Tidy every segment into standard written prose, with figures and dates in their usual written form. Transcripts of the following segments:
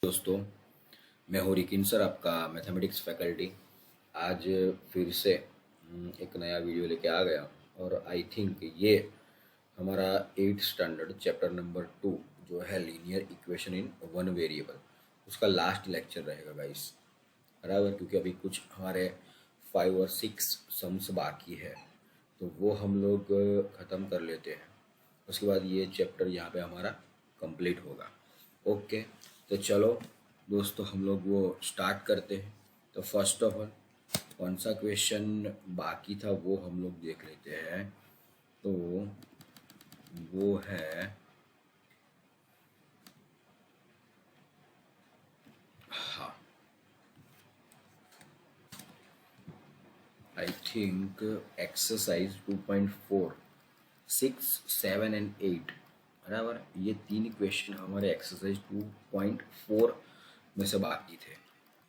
दोस्तों, मैं हूँ रिकिन सर, आपका मैथमेटिक्स फैकल्टी। आज फिर से एक नया वीडियो लेके आ गया और आई थिंक ये हमारा 8th स्टैंडर्ड चैप्टर नंबर 2 जो है linear equation in one variable, उसका लास्ट लेक्चर रहेगा गाइस, बराबर। क्योंकि अभी कुछ हमारे 5 और 6 सम्स बाकी है, तो वो हम लोग ख़त्म कर लेते हैं। उसके बाद ये चैप्टर यहाँ पे हमारा कंप्लीट होगा। ओके, तो चलो दोस्तों, हम लोग वो स्टार्ट करते हैं। तो फर्स्ट ऑफ ऑल कौन सा क्वेश्चन बाकी था वो हम लोग देख लेते हैं। तो वो है, हाँ, आई थिंक एक्सरसाइज 2.4, 6, 7 एंड 8, बराबर। ये तीन क्वेश्चन हमारे एक्सरसाइज 2.4 में से बाकी थे।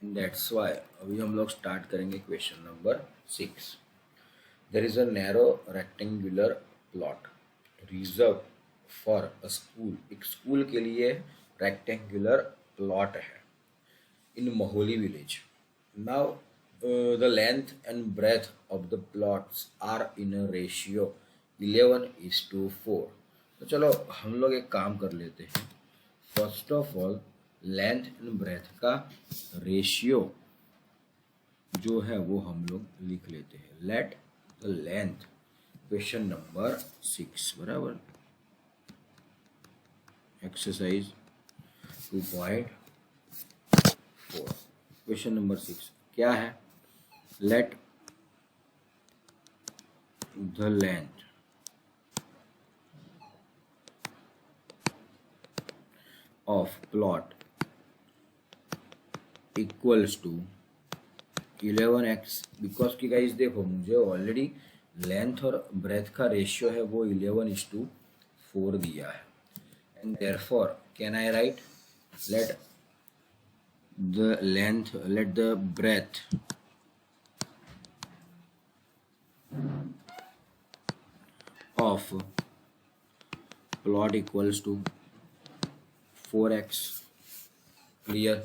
दैट्स वाई अभी हम लोग स्टार्ट करेंगे question number 6। There is a narrow rectangular plot reserve for a school. एक स्कूल के लिए रेक्टेंगुलर प्लॉट है in Moholi village. Now, the length and breadth of the plots are in a ratio 11:4. तो चलो हम लोग एक काम कर लेते हैं। First of all length and breadth का रेशियो जो है वो हम लोग लिख लेते हैं। Let the length, question number 6, बराबर, एक्सरसाइज 2.4, क्वेश्चन नंबर 6 क्या है? Let the length of plot equals to 11x। Because कि गाइस देखो, मुझे ऑलरेडी लेंथ और ब्रेथ का रेशियो है वो 11:4 दिया है, and therefore can I write let the breadth of plot equals to 4x। Clear?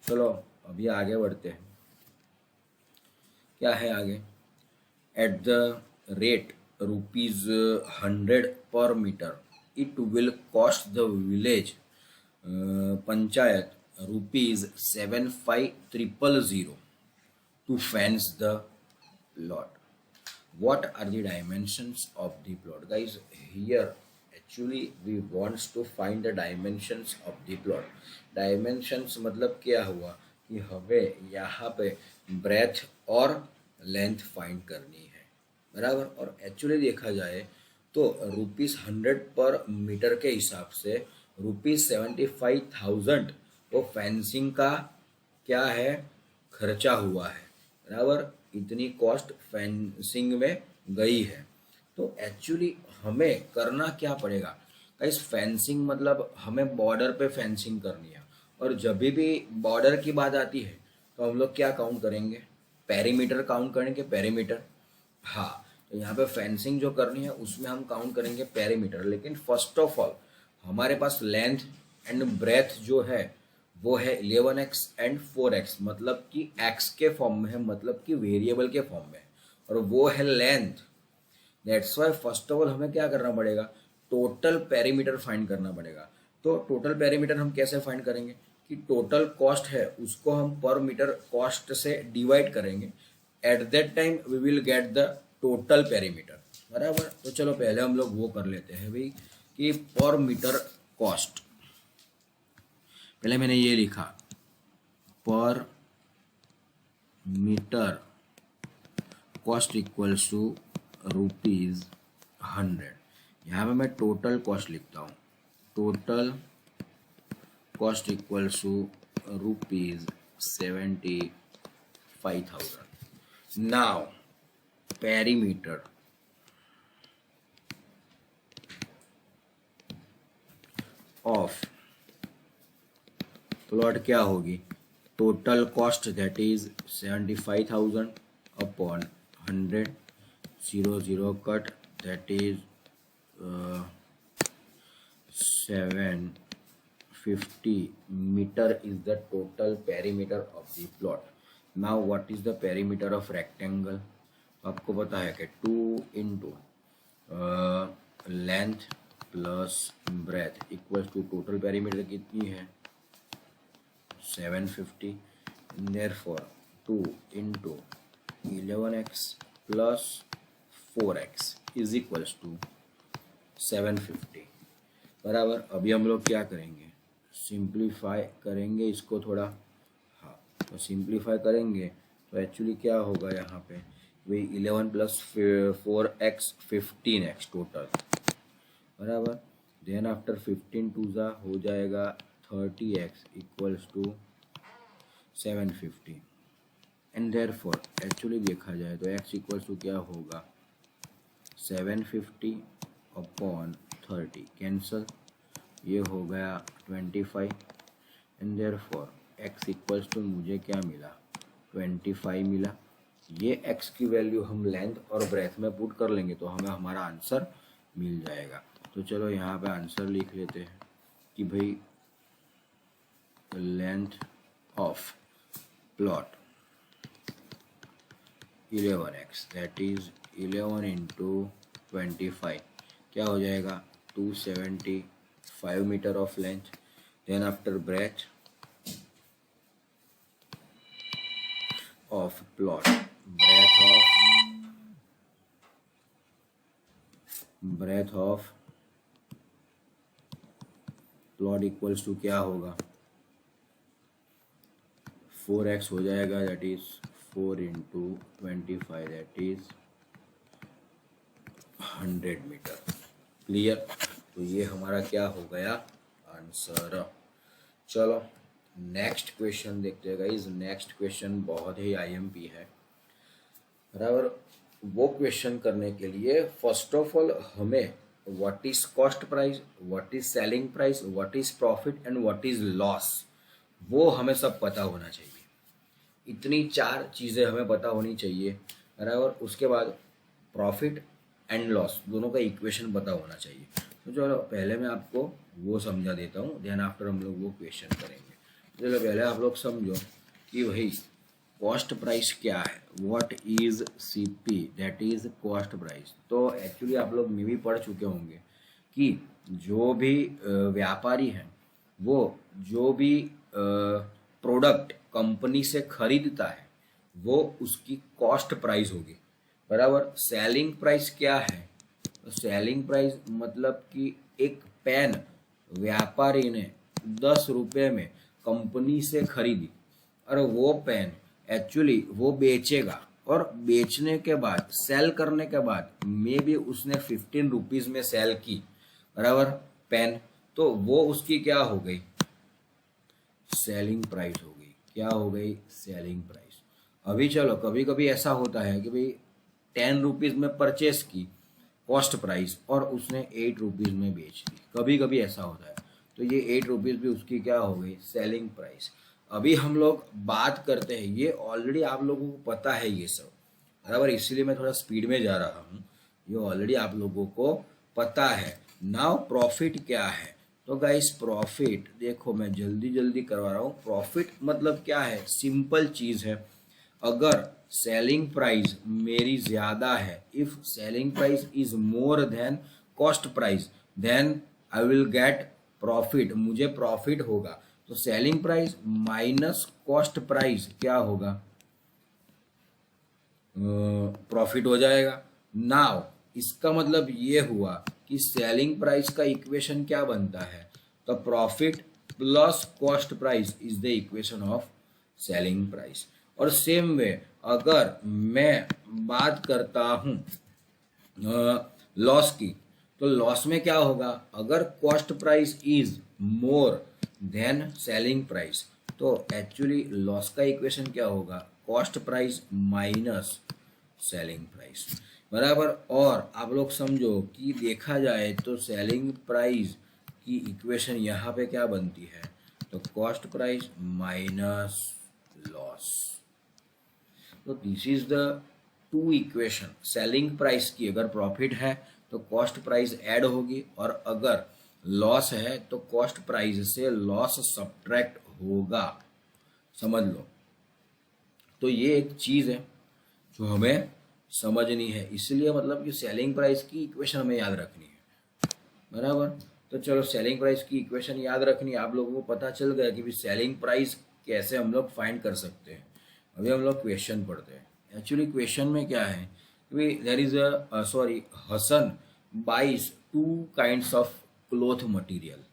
चलो अभी आगे बढ़ते हैं। क्या है आगे? At the rate ₹100 per meter, it will cost the village panchayat ₹75,000 to fence the plot. What are the dimensions of the plot? Guys, here actually we wants to find the dimensions of the plot. Dimensions मतलब क्या हुआ कि हमें यहाँ पे breath और length find करनी है, बराबर। और एक्चुअली देखा जाए तो ₹100 पर मीटर के हिसाब से ₹75,000 वो फेंसिंग का क्या है, खर्चा हुआ है, बराबर। इतनी कॉस्ट फेंसिंग में गई है। तो एक्चुअली हमें करना क्या पड़ेगा गाइस? फेंसिंग मतलब हमें बॉर्डर पे फेंसिंग करनी है, और जब भी बॉर्डर की बात आती है तो हम लोग क्या काउंट करेंगे? पेरीमीटर काउंट करेंगे, पेरीमीटर। हाँ, तो यहाँ पे फेंसिंग जो करनी है उसमें हम काउंट करेंगे पेरीमीटर। लेकिन फर्स्ट ऑफ ऑल हमारे पास लेंथ एंड ब्रेथ जो है वो है 11x एंड 4x, मतलब कि x के फॉर्म में है, मतलब कि वेरिएबल के फॉर्म में है, और वो है length. That's why first of all हमें क्या करना पड़ेगा? टोटल पेरीमीटर फाइंड करना पड़ेगा। तो टोटल पेरीमीटर हम कैसे फाइंड करेंगे कि टोटल कॉस्ट है उसको हम पर मीटर कॉस्ट से डिवाइड करेंगे। At that time we will get the total perimeter, बराबर। तो चलो पहले हम लोग वो कर लेते हैं भाई कि पर मीटर कॉस्ट। पहले मैंने ये लिखा पर मीटर कॉस्ट इक्वल्स टू ₹100। यहाँ पे मैं टोटल कॉस्ट लिखता हूँ। Total cost equals to ₹75,000। Now perimeter of plot क्या होगी? Total cost that is 75,000 upon 100, 0 cut, that is 50 meter is the total perimeter of the plot. Now what is the perimeter of rectangle? आपको पता है कि 2 into length plus breadth equals to total perimeter कितनी है 750. Therefore 2 into 11x plus 4x is equals to 750. बराबर. अभी हम लोग क्या करेंगे, सिंप्लीफाई करेंगे इसको थोड़ा. हाँ, तो सिंप्लीफाई करेंगे तो एक्चुअली क्या होगा यहाँ पे, वही 11 प्लस 4x 15x टोटल. बराबर. देन आफ्टर 15 टू ज़ा हो जाएगा 30x equals to 750. And therefore actually देखा जाए तो x इक्वल्स टू क्या होगा 750 अपॉन 30 कैंसल, ये हो गया 25. And therefore x equals to मुझे क्या मिला 25 मिला. ये x की वैल्यू हम लेंथ और ब्रेथ में पुट कर लेंगे तो हमें हमारा आंसर मिल जाएगा. तो चलो यहाँ पे आंसर लिख लेते हैं कि भाई length of plot 11x that is 11 into 25 क्या हो जाएगा 275 metre of length. Then after breadth of plot, breadth of plot equals to क्या होगा 4x हो जाएगा that is 4 into 25 that is 100 metre. Clear. तो ये हमारा क्या हो गया आंसर. चलो नेक्स्ट क्वेश्चन देखते हैं गाइस. नेक्स्ट क्वेश्चन बहुत ही आईएमपी है. बराबर. वो क्वेश्चन करने के लिए फर्स्ट ऑफ ऑल हमें what is cost price, what is selling price, what is profit and what is loss, वो हमें सब पता होना चाहिए. इतनी 4 चीज़ें हमें पता होनी चाहिए. बराबर. उसके बाद प्रॉफिट एंड लॉस दोनों का इक्वेशन पता होना चाहिए. तो चलो पहले मैं आपको वो समझा देता हूँ, देन आफ्टर हम लोग वो क्वेश्चन करेंगे. चलो पहले आप लोग समझो कि भाई कॉस्ट प्राइस क्या है. What is CP that is cost price. तो एक्चुअली आप लोग में भी पढ़ चुके होंगे कि जो भी व्यापारी हैं वो जो भी प्रोडक्ट कंपनी से खरीदता है वो उसकी कॉस्ट प्राइस होगी. बराबर. सेलिंग प्राइस क्या है, तो सेलिंग प्राइस मतलब कि एक पेन व्यापारी ने 10 रुपये में कंपनी से खरीदी और वो पेन एक्चुअली वो बेचेगा और बेचने के बाद सेल करने के बाद मे बी उसने 15 रुपीज़ में सेल की. बराबर. पेन, तो वो उसकी क्या हो गई सेलिंग प्राइस हो गई. क्या हो गई सेलिंग प्राइस. अभी चलो कभी कभी ऐसा होता है कि भाई 10 रुपीज़ में परचेस की कॉस्ट प्राइस और उसने 8 रुपीज़ में बेच दी. कभी कभी ऐसा होता है तो ये 8 रुपीज़ भी उसकी क्या हो गई सेलिंग प्राइस. अभी हम लोग बात करते हैं, ये ऑलरेडी आप लोगों को पता है ये सब. बराबर. इसीलिए मैं थोड़ा स्पीड में जा रहा हूँ. ये ऑलरेडी आप लोगों को पता है. नाउ प्रॉफिट क्या है. तो गाइस प्रॉफिट देखो मैं जल्दी जल्दी करवा रहा हूँ. प्रॉफिट मतलब क्या है, सिंपल चीज़ है. अगर सेलिंग प्राइस मेरी ज़्यादा है, if selling price is more than cost price then I will get profit, मुझे प्रॉफिट होगा. तो selling price minus cost price क्या होगा प्रॉफिट हो जाएगा. नाउ इसका मतलब ये हुआ कि सेलिंग प्राइस का इक्वेशन क्या बनता है, तो profit plus cost price is the equation of selling price. और सेम वे अगर मैं बात करता हूँ लॉस की, तो लॉस में क्या होगा, अगर cost price is more then selling price तो एक्चुअली लॉस का इक्वेशन क्या होगा cost price minus selling price. बराबर. और आप लोग समझो कि देखा जाए तो सेलिंग प्राइस की इक्वेशन यहाँ पे क्या बनती है, तो कॉस्ट प्राइस माइनस लॉस. तो this is the 2 equation. Selling price की अगर प्रॉफिट है तो कॉस्ट प्राइस ऐड होगी और अगर लॉस है तो कॉस्ट प्राइस से लॉस सब्ट्रैक्ट होगा, समझ लो। तो ये एक चीज है जो हमें समझनी है, इसलिए मतलब कि सेलिंग प्राइस की इक्वेशन हमें याद रखनी है, बराबर। तो चलो सेलिंग प्राइस की इक्वेशन याद रखनी है, आप लोगों को पता चल गया कि भी सेलिंग प्राइस कैसे हम लोग फाइंड कर सकते हैं। अभी हम लोग क्वेश्चन पढ़ते हैं। एक्चुअली क्वेश्चन में क्या है कि there is Hasan buys two kinds of cloth material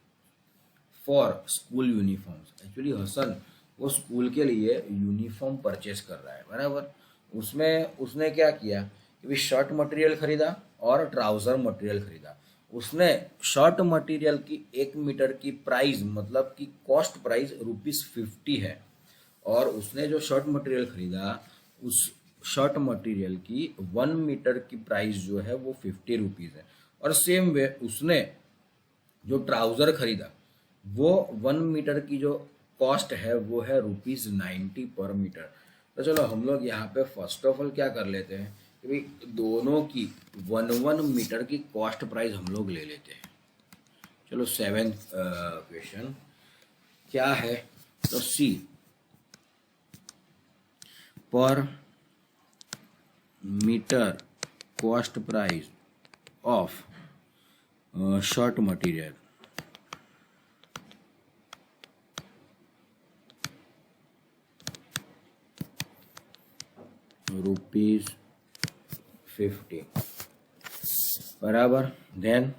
for school uniforms. Actually Hasan वो स्कूल के लिए यूनिफॉर्म परचेस कर रहा है, बराबर। उसमें उसने क्या किया कि भी शर्ट मटेरियल खरीदा और ट्राउज़र मटेरियल खरीदा। उसने शर्ट मटेरियल की 1 मीटर की प्राइस मतलब कि कॉस्ट प्राइस ₹50 है, और उसने जो शर्ट मटेरियल खरीदा उस शर्ट मटेरियल की 1 मीटर की प्राइस जो है वो ₹50 है। और सेम वे उसने जो ट्राउज़र खरीदा वो 1 मीटर की जो कॉस्ट है वो है ₹90 पर मीटर। तो चलो हम लोग यहाँ पे फर्स्ट ऑफ ऑल क्या कर लेते हैं कि भाई दोनों की 1 मीटर की कॉस्ट प्राइस हम लोग ले लेते हैं। चलो सेवेंथ क्वेश्चन क्या है, तो सी per metre cost price of shirt material ₹50 बराबर। Then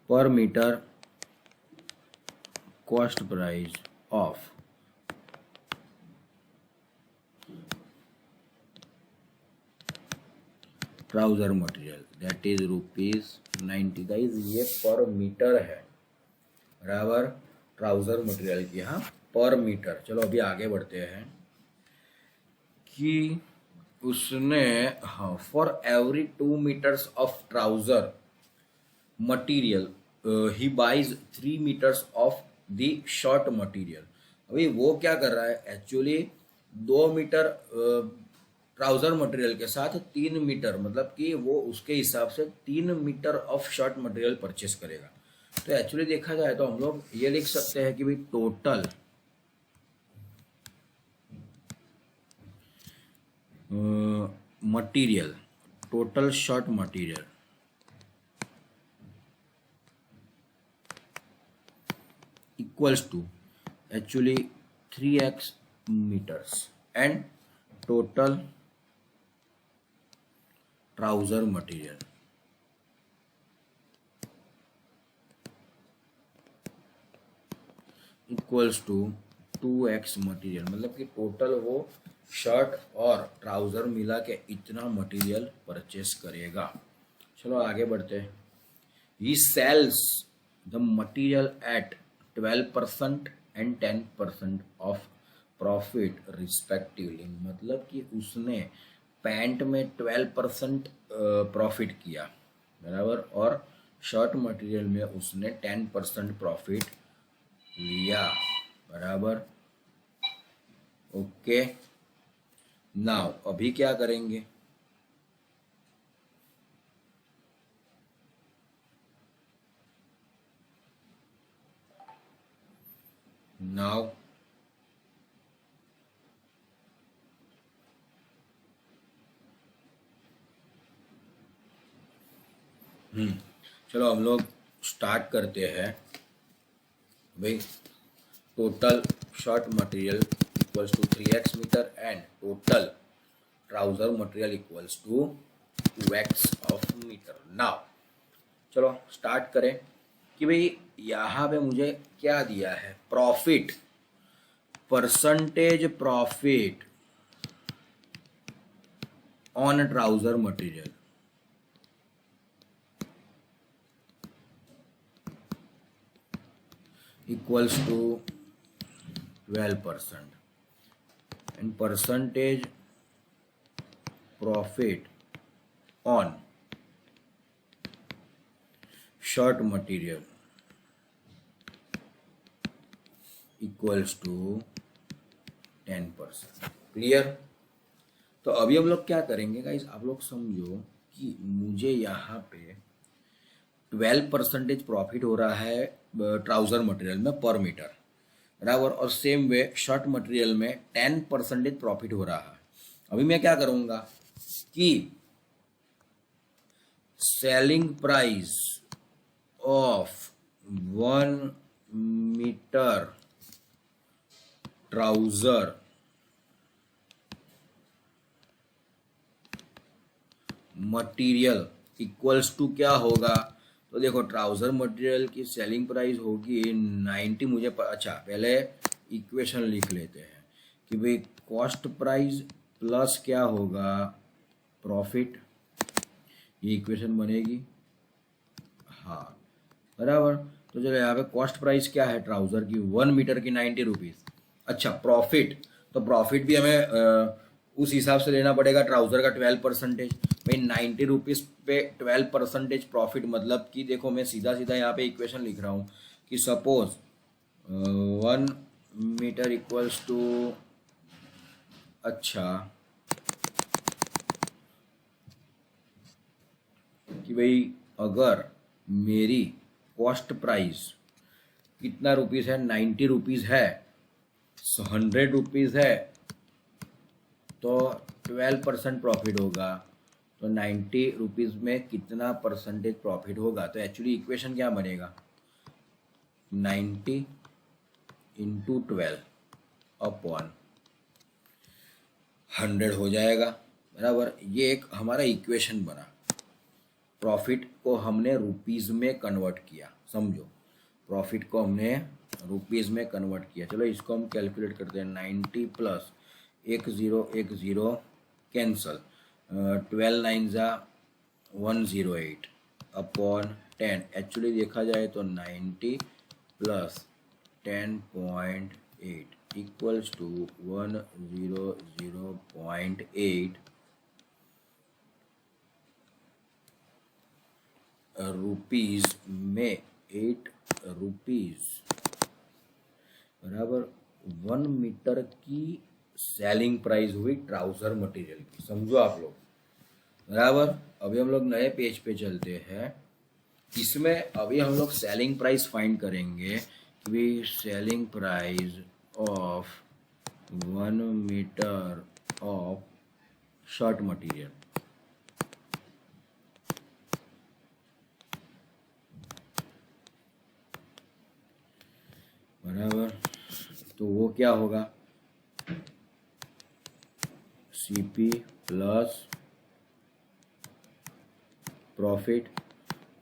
per metre cost price of trouser material that is ₹90। Guys ये पर मीटर है, बराबर, ट्राउजर मटेरियल की, हाँ, पर मीटर। चलो अभी आगे बढ़ते हैं कि उसने, हाँ, for every 2 metres of trouser material he buys 3 metres of the shirt material. अभी वो क्या कर रहा है एक्चुअली 2 मीटर ट्राउजर मटेरियल के साथ 3 मीटर मतलब कि वो उसके हिसाब से 3 metre of shirt material purchase करेगा। तो एक्चुअली देखा जाए तो हम लोग ये लिख सकते हैं कि भाई total material, total shirt material equals to actually 3x metres and total trouser material equals to 2x material, मतलब कि टोटल वो शर्ट और ट्राउजर मिला के इतना मटेरियल परचेस करेगा। चलो आगे बढ़ते हैं। He sells the material at 12% and 10% of profit respectively, मतलब कि उसने पैंट में 12% प्रॉफिट किया, बराबर, और शर्ट मटेरियल में उसने 10% प्रॉफिट लिया, बराबर। ओके, नाउ अभी क्या करेंगे, नाउ चलो हम लोग स्टार्ट करते हैं। भाई total shirt material equals to 3x metre and total trouser material equals to 2x of metre. Now चलो स्टार्ट करें कि भाई यहाँ पे मुझे क्या दिया है, profit, percentage profit on trouser material equals to 12% and percentage profit on short material equals to 10%। Clear. तो अभी हम लोग क्या करेंगे गाइस, आप लोग समझो कि मुझे यहाँ पे 12% प्रॉफिट हो रहा है ट्राउज़र मटेरियल में पर मीटर, बराबर, और सेम वे शर्ट मटेरियल में 10% प्रॉफिट हो रहा है। अभी मैं क्या करूँगा कि selling price of 1 metre trouser material equals to क्या होगा। तो देखो ट्राउज़र मटेरियल की सेलिंग प्राइस होगी 90, अच्छा पहले इक्वेशन लिख लेते हैं कि भाई कॉस्ट प्राइस प्लस क्या होगा प्रॉफिट, ये इक्वेशन बनेगी। हाँ बराबर। तो चलो यहाँ पे कॉस्ट प्राइस क्या है ट्राउज़र की 1 मीटर की 90 रुपीज़। अच्छा प्रॉफिट, तो प्रॉफिट भी हमें उस हिसाब से लेना पड़ेगा ट्राउज़र का 12%। भाई 90 रुपीज़ पे 12% प्रॉफिट, मतलब कि देखो मैं सीधा सीधा यहाँ पे इक्वेशन लिख रहा हूँ कि सपोज 1 मीटर इक्वल्स टू, अच्छा कि भाई अगर मेरी कॉस्ट प्राइस कितना रुपीज़ है 90 रुपीज़ है, 100 रुपीज़ है, तो 12% प्रॉफिट होगा, तो 90 रुपीज़ में कितना परसेंटेज प्रॉफिट होगा। तो एक्चुअली इक्वेशन क्या बनेगा 90 इंटू 12 अपॉन 100 हो जाएगा, बराबर। ये एक हमारा इक्वेशन बना, प्रॉफिट को हमने रुपीज़ में कन्वर्ट किया, समझो प्रॉफिट को हमने रुपीज़ में कन्वर्ट किया। चलो इसको हम कैलकुलेट करते हैं, 90 प्लस 1010 कैंसल, 12 9 ज़ा 108 अपॉन 10। एक्चुअली देखा जाए तो 90 प्लस 10.8 इक्वल्स टू 100.8 रुपीज़ में 8 रुपीज़, बराबर 1 मीटर की सेलिंग प्राइस हुई ट्राउज़र मटेरियल की, समझो आप लोग, बराबर। अभी हम लोग नए पेज पे चलते हैं, इसमें अभी हम लोग सेलिंग प्राइस फाइंड करेंगे कि selling price of 1 metre of shirt material, बराबर। तो वो क्या होगा CP plus profit,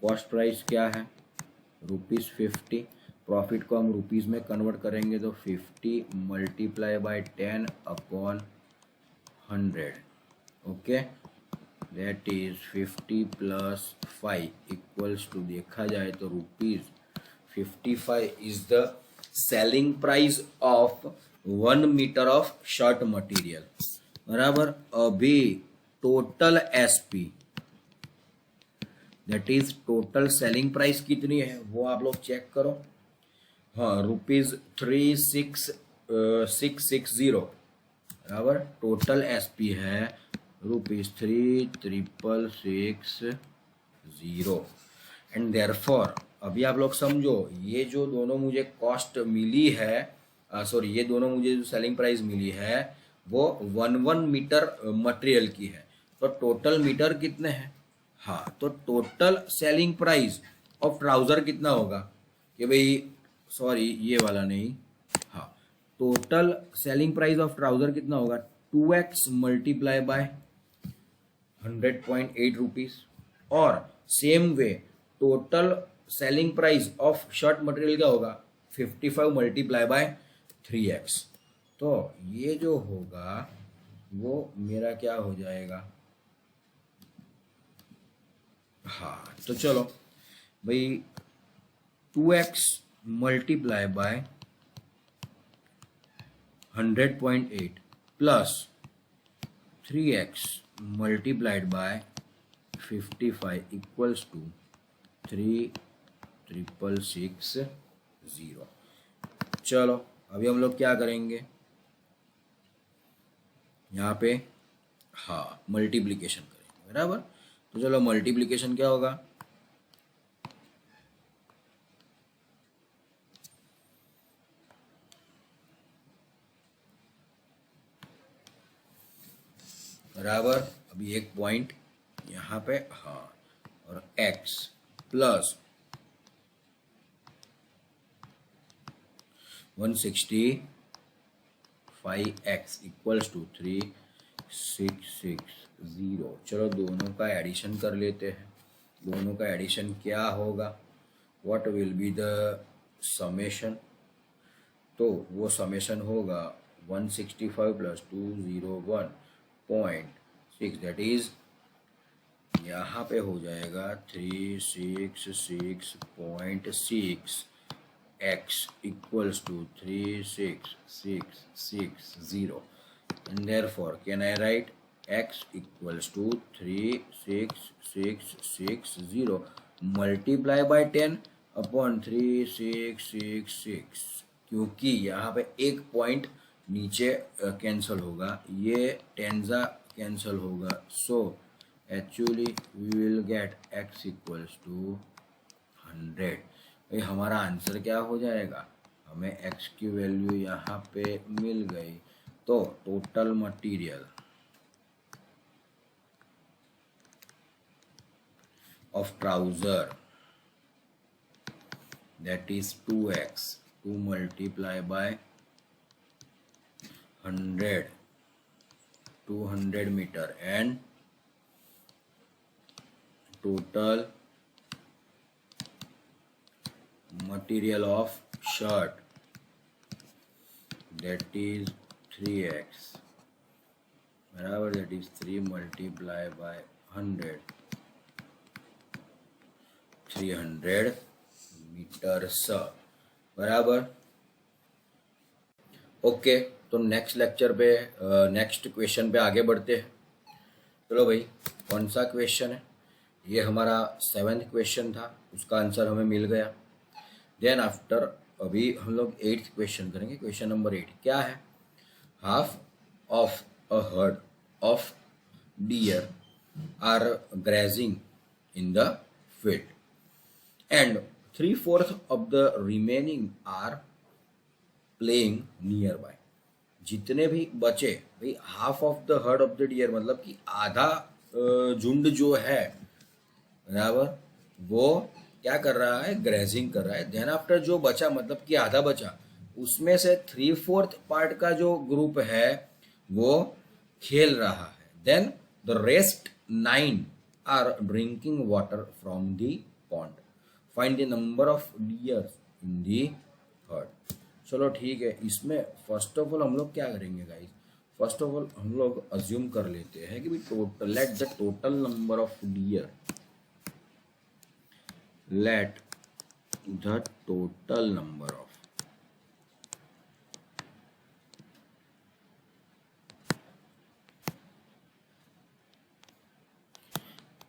cost price क्या है ₹50, प्रॉफिट को हम रुपीज़ में कन्वर्ट करेंगे तो 50 multiply by 10 upon 100, okay, that is 50 plus 5 equals to, देखा जाए तो ₹55 is the selling price of 1 metre of shirt material, बराबर। अभी total SP that is total selling price कितनी है वो आप लोग चेक करो। हाँ ₹36,660, बराबर। टोटल एसपी है ₹3,660 एंड देयरफॉर अभी आप लोग समझो ये जो दोनों मुझे कॉस्ट मिली है, सॉरी ये दोनों मुझे जो सेलिंग प्राइस मिली है वो 1 मीटर मटेरियल की है, तो टोटल मीटर कितने हैं। हाँ तो total selling price of trouser कितना होगा कि भाई, सॉरी ये वाला नहीं, हाँ total selling price of trouser कितना होगा 2x मल्टीप्लाई बाय 100.8 रुपीज़, और same way total selling price of shirt material क्या होगा 55 मल्टीप्लाई बाय 3x। तो ये जो होगा वो मेरा क्या हो जाएगा, हाँ तो चलो भाई 2x multiply by 100.8 plus 3x multiplied by 55 equals to 3,660। चलो अभी हम लोग क्या करेंगे यहाँ पे, हाँ मल्टीप्लिकेशन करेंगे, बराबर। तो चलो मल्टीप्लीकेशन क्या होगा, बराबर। अभी एक पॉइंट यहाँ पे, हाँ, और x plus 165x equals to 3660। चलो दोनों का एडिशन कर लेते हैं। दोनों का एडिशन क्या होगा, what will be the summation, तो वो समेशन होगा 165 प्लस 201.6, दैट इज यहाँ पे हो जाएगा 366.6 x equals to 36660, and therefore can I write x equals to 36660 multiply by 10 upon 3666, क्योंकि यहाँ पे एक पॉइंट नीचे कैंसल होगा, ये टेंजा कैंसल होगा, so actually we will get x equals to 100। भाई हमारा आंसर क्या हो जाएगा, हमें x की वैल्यू यहाँ पे मिल गई। तो total material of trouser that is 2x, 2 multiply by 100, 200 meter, and total material of shirt that is 3x, बराबर, that is 3 multiply by 100, 300 meters, बराबर। ओके, तो नेक्स्ट लेक्चर पे नेक्स्ट क्वेश्चन पे आगे बढ़ते हैं। चलो भाई, कौन सा क्वेश्चन है, ये हमारा 7th क्वेश्चन था, उसका आंसर हमें मिल गया। देन आफ्टर अभी हम लोग 8th क्वेश्चन करेंगे। क्वेश्चन नंबर 8 क्या है, half of a herd of deer are grazing in the field and 3/4 of the remaining are playing nearby. जितने भी बचे, भाई half of the herd of the deer मतलब कि आधा झुंड जो है, बराबर, वो क्या कर रहा है, ग्रेजिंग कर रहा है। देन आफ्टर जो बचा मतलब कि आधा बचा, उसमें से 3/4 पार्ट का जो ग्रुप है वो खेल रहा है। Then the rest 9 are drinking water from the pond, find the number of deers in the herd. चलो ठीक है, इसमें फर्स्ट ऑफ ऑल हम लोग क्या करेंगे गाइस, फर्स्ट ऑफ ऑल हम लोग अज्यूम कर लेते हैं कि भाई total, let the total number of dear, let the total number of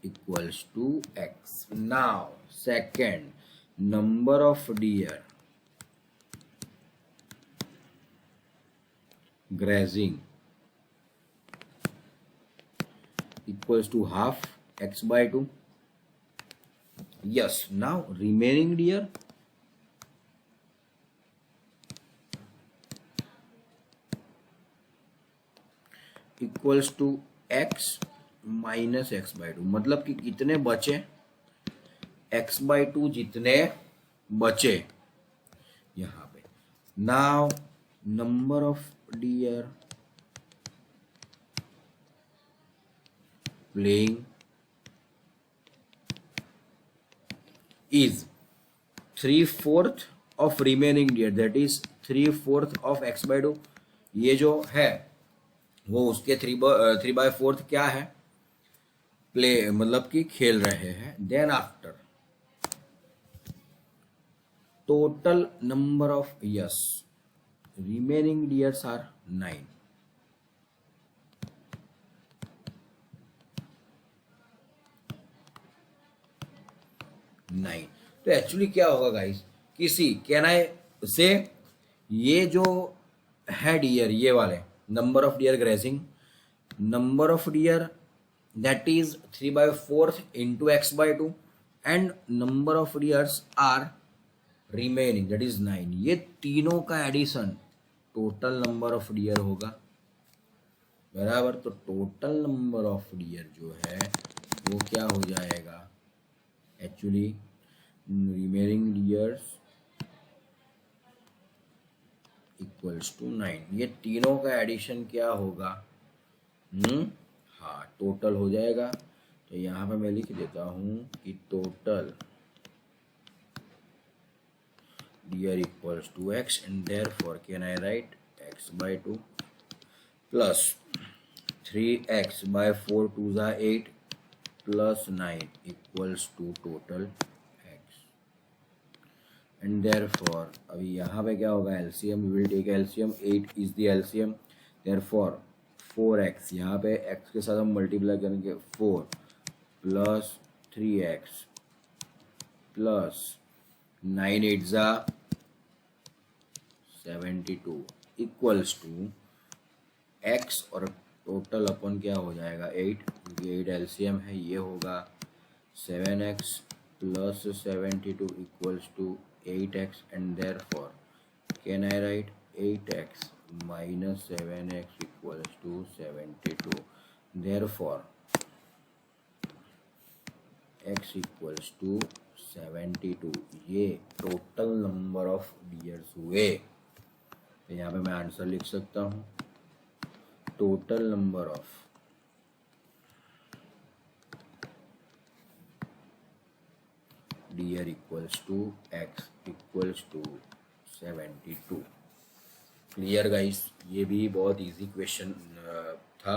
equals to x. Now second, number of deer grazing equals to half x by 2. Yes, now remaining deer equals to x minus x by 2, मतलब कि कितने बचे, x by 2 जितने बचे यहाँ पे। now number of deer playing is 3/4 of remaining deer, that is 3/4 of x by 2। ये जो है वो उसके 3/4 क्या है, प्ले मतलब कि खेल रहे हैं। Then after total number of, yes, remaining deers are 9। तो एक्चुअली क्या होगा गाइस, किसी कैन आई से, ये जो है डियर, ये वाले number of dear grazing, number of dear that is 3/4 into x/2 and number of years are remaining, that is 9. ये तीनों का addition total number of deer होगा, बराबर। तो टोटल नंबर ऑफ ईयर जो है वो क्या हो जाएगा, actually remaining deers equals to 9। ये तीनों का एडिशन क्या होगा, हाँ टोटल हो जाएगा। तो यहाँ पे मैं लिख देता हूँ कि total deer equals to x and therefore can I write x/2 plus 3x/4 2 is 8 plus 9 equals to total x and therefore अभी यहाँ पे क्या होगा, LCM we will take LCM, 8 is the LCM, therefore 4x, यहाँ पे x के साथ हम मल्टीप्लाई करेंगे 4 प्लस 3x प्लस 9 8 जा 72 इक्वल्स टू x और टोटल अपन क्या हो जाएगा 8, क्योंकि 8 LCM है, ये होगा 7x plus 72 equals to 8x and therefore can I write 8x minus 7x equals to 72, therefore x equals to 72। ये टोटल नंबर ऑफ ईयर्स हुए। तो यहाँ पे मैं आंसर लिख सकता हूँ, total number of deer equals to x equals to 72। Clear guys, ये भी बहुत इजी क्वेश्चन था।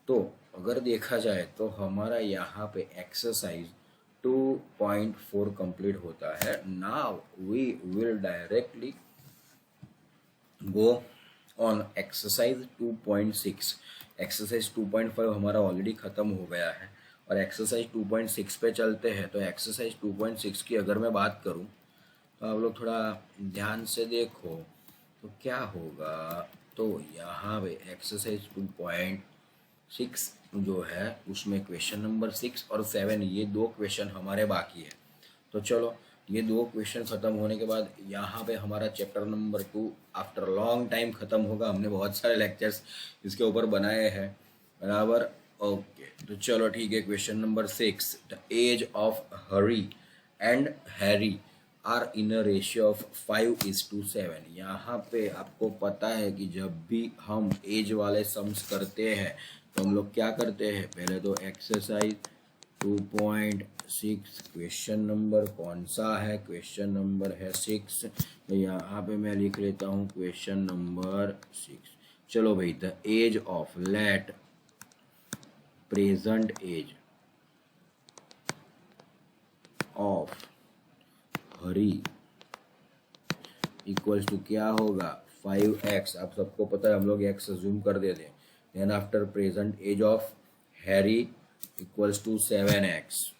तो अगर देखा जाए तो हमारा यहाँ पे एक्सरसाइज 2.4 कंप्लीट होता है। Now we will directly go on exercise 2.6। Exercise 2.5 हमारा ऑलरेडी ख़त्म हो गया है और एक्सरसाइज 2.6 पे चलते हैं। तो एक्सरसाइज 2.6 की अगर मैं बात करूं तो आप लोग थोड़ा ध्यान से देखो तो क्या होगा। तो यहाँ पे एक्सरसाइज 2.6 जो है उसमें क्वेश्चन नंबर 6 और 7 ये दो क्वेश्चन हमारे बाकी है। तो चलो ये दो क्वेश्चन ख़त्म होने के बाद यहाँ पे हमारा chapter number 2 after long time ख़त्म होगा। हमने बहुत सारे लेक्चर्स इसके ऊपर बनाए हैं, बराबर। ओके, तो चलो ठीक है। Question number 6, the age of Hari and Harry are in a ratio of 5:7। यहाँ पे आपको पता है कि जब भी हम एज वाले सम्स करते हैं तो हम लोग क्या करते हैं, पहले तो एक्सरसाइज 2.6 क्वेश्चन नंबर कौन सा है, क्वेश्चन नंबर है 6। तो यहाँ पे मैं लिख लेता हूँ क्वेश्चन नंबर 6। चलो भाई, the age of let present age of Hari equals to क्या होगा 5x। आप सबको पता है, हम लोग x अज्यूम कर देते हैं। Then after present age of Harry equals to 7x।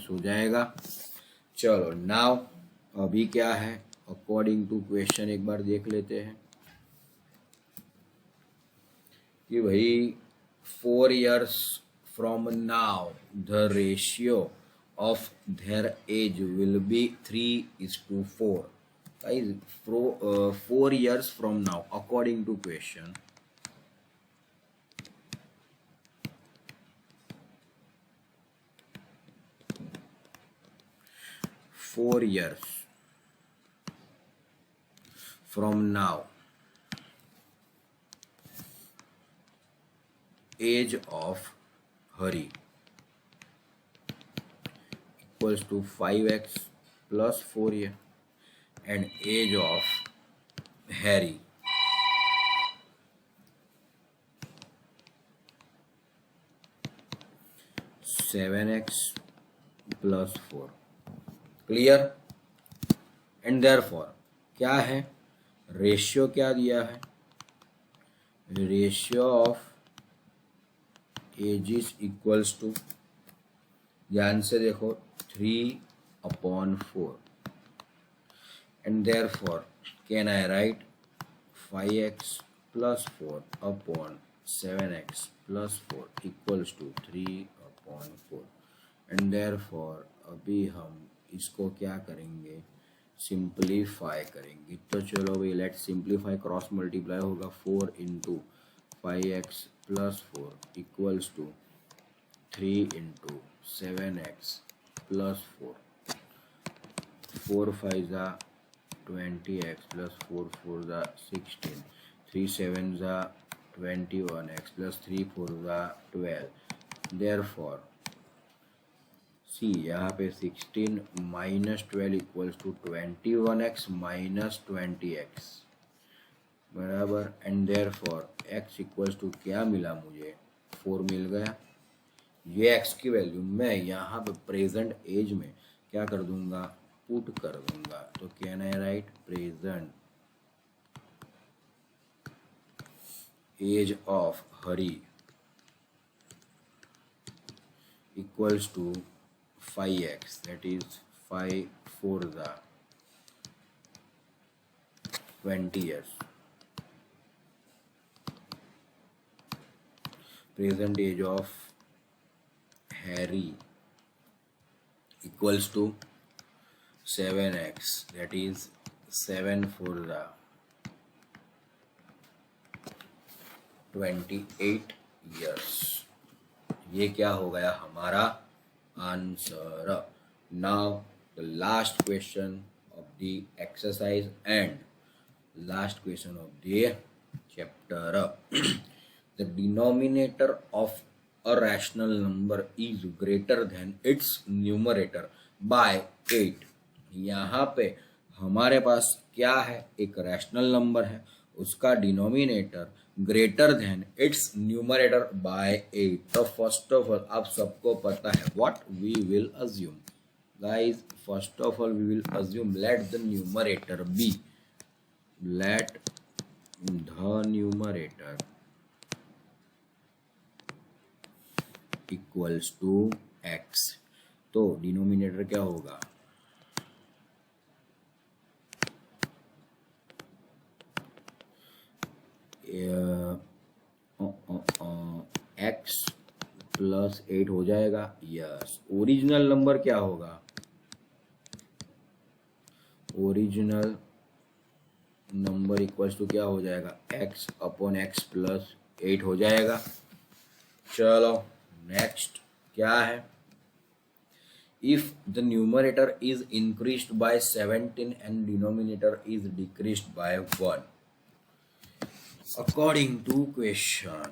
हो जाएगा। चलो नाउ अभी क्या है, अकॉर्डिंग टू क्वेश्चन एक बार देख लेते हैं कि भाई 4 years from now the ratio of their age will be 3:4। Guys, 4 years from now according to question 4 years from now age of Hari equals to 5x plus 4 year and age of Harry seven x plus 4। Clear. And therefore क्या है, ratio क्या दिया है, ratio of ages equals to, ध्यान से देखो 3/4। and therefore can I write 5x plus 4 upon 7x plus 4 equals to 3 upon 4 and therefore अभी हम इसको क्या करेंगे, सिंप्लीफाई करेंगे। तो चलो भाई लेट सिंप्लीफाई, क्रॉस मल्टीप्लाई होगा 4 into 5x plus 4 equals to 3 into 7x plus 4, 4 5 ज़ा 20x प्लस 4 4 ज़ा 16, 3 7 ज़ा 21x प्लस 3 4 ज़ा 12। देयरफॉर सी यहाँ पे 16 minus 12 equals to 21x minus 20x बराबर, and therefore x equals to क्या मिला मुझे, 4 मिल गया। ये x की वैल्यू मैं यहाँ पे प्रेजेंट एज में क्या कर दूंगा, पुट कर दूंगा। तो can I write present age of Hari equals to 5x, that is 5 4 the 20 years। Present age of Harry equals to 7x, that is 7 4 the 28 years। ये क्या हो गया हमारा answer. Now the last question of the exercise and last question of the chapter. The denominator of a rational number is greater than its numerator by 8। यहाँ पे हमारे पास क्या है, एक रैशनल नंबर है, उसका denominator greater than its numerator by 8। तो first of all आप सबको पता है what we will assume guys. First of all we will assume let the numerator be, let the numerator equals to x। तो denominator क्या होगा, x plus 8 हो जाएगा। यस, ओरिजिनल नंबर क्या होगा, ओरिजिनल नंबर इक्वल्स टू क्या हो जाएगा, x अपॉन x प्लस 8 हो जाएगा। चलो नेक्स्ट क्या है, if the numerator is increased by 17 and denominator is decreased by 1 according to question।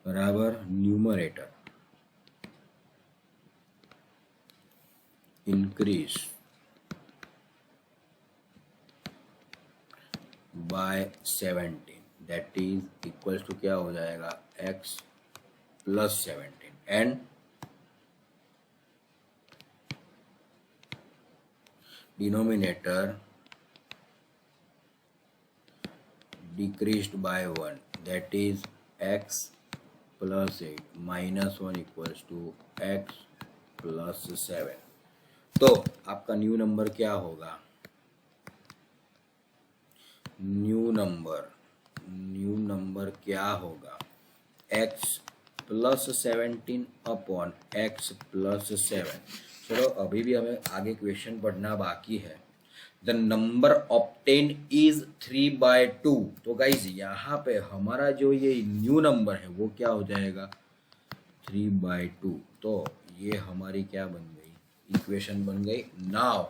बराबर numerator increase by 17, that is equals to क्या हो जाएगा, x plus 17 and denominator decreased by 1, that is x plus 8 minus 1 equals to x plus 7। तो आपका new number क्या होगा, new number क्या होगा, x plus 17 upon x plus 7। चलो अभी भी हमें आगे क्वेश्चन पढ़ना बाकी है। The number obtain is 3/2। तो गाइज यहाँ पे हमारा जो ये न्यू नंबर है वो क्या हो जाएगा, 3/2। तो ये हमारी क्या बन गई, इक्वेशन बन गई। नाउ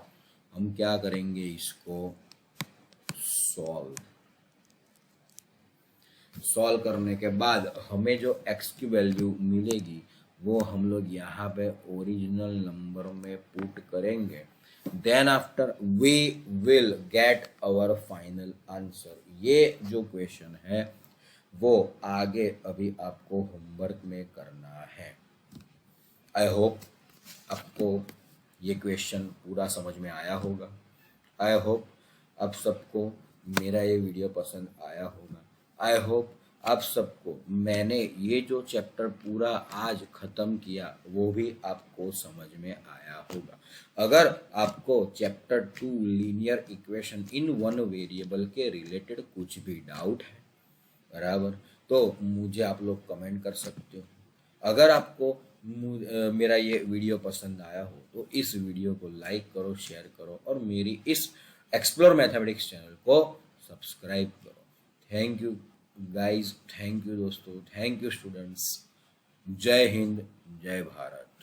हम क्या करेंगे, इसको सॉल्व करने के बाद हमें जो x की वैल्यू मिलेगी वो हम लोग यहाँ पे ओरिजिनल नंबर में पुट करेंगे। Then after we will get our final answer. ये जो क्वेश्चन है वो आगे अभी आपको होमवर्क में करना है। आई होप आपको ये क्वेश्चन पूरा समझ में आया होगा। आई होप आप सबको मेरा ये वीडियो पसंद आया होगा। आई होप आप सबको मैंने ये जो चैप्टर पूरा आज ख़त्म किया वो भी आपको समझ में आया होगा। अगर आपको chapter 2 linear equation in one variable के रिलेटेड कुछ भी डाउट है, बराबर, तो मुझे आप लोग कमेंट कर सकते हो। अगर आपको मेरा ये वीडियो पसंद आया हो तो इस वीडियो को लाइक करो, शेयर करो और मेरी इस एक्सप्लोर मैथमेटिक्स चैनल को सब्सक्राइब करो। Thank you guys, thank you दोस्तों, थैंक यू स्टूडेंट्स। जय हिंद, जय भारत।